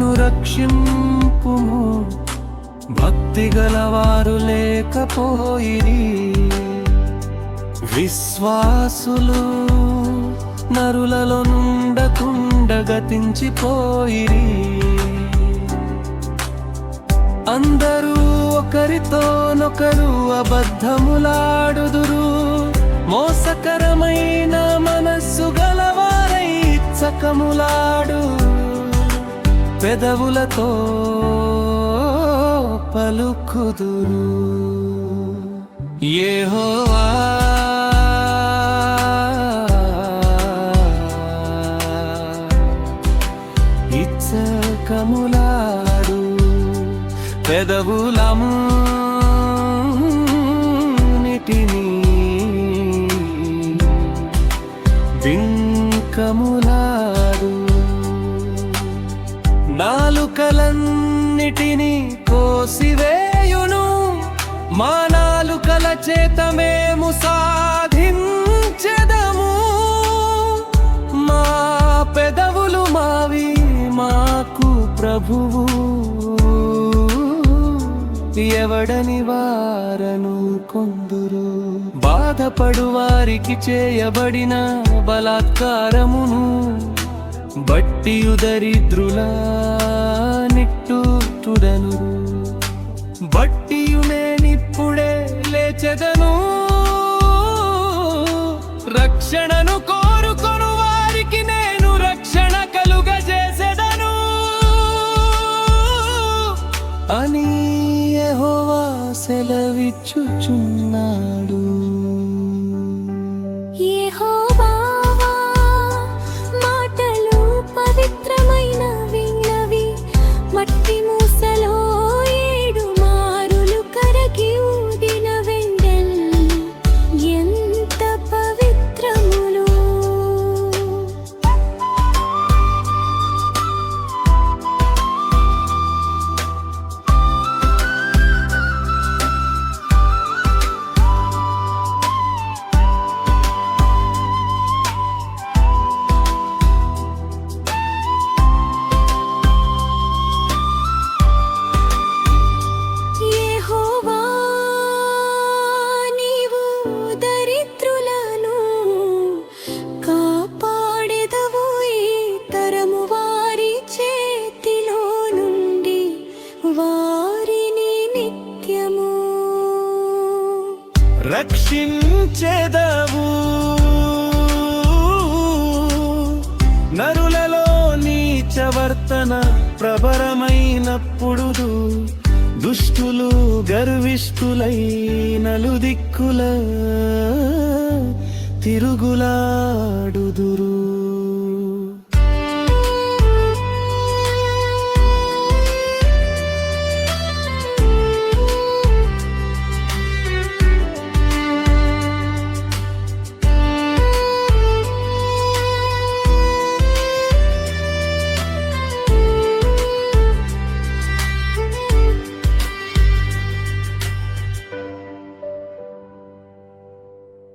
నన్ను రక్షింపుము. భక్తి గలవారు లేకపోయిరి, విశ్వాసులు నరులలో నుండకుండా గతించిపోయిరి. అందరూ ఒకరితోనొకరు అబద్ధములాడుదురు, మోసకరమైన మనస్సు గలవారై ఇచ్చకములాడు పెదవులతో పలుకుదురు. యెహోవా ఇచ్చకములాడు పెదవులన్నిటిని బింకములాడు. నాలుకలన్నిటిని కోసివేయును, మా నాలుకల చేత మేము సాధించెదము. మా పెదవులు మావి, మాకు ప్రభువు ఎవడని వారను కొందురు. బాధపడు వారికి చేయబడిన బలాత్కారమును బట్టియు దరిద్రుల నిట్టూటుడను. బట్టియు నేనిప్పుడే లేచెదను, రక్షణను కోరుకొను వారికి నేను రక్షణ కలుగజేసెదను అని యెహోవా సెలవిచ్చుచున్నాడు. యెహోవా మాటలు పవిత్రమైనవి, మట్టి మూసలో 7 మారులు కరగి ఊదిన వెండెల్ ఎంత పవిత్రములు. రక్షించెదవు నరులలో నీచవర్తన ప్రబలమైనప్పుడు. దుష్టులు గర్విష్ఠులై నలుదిక్కుల తిరుగులాడుదురు.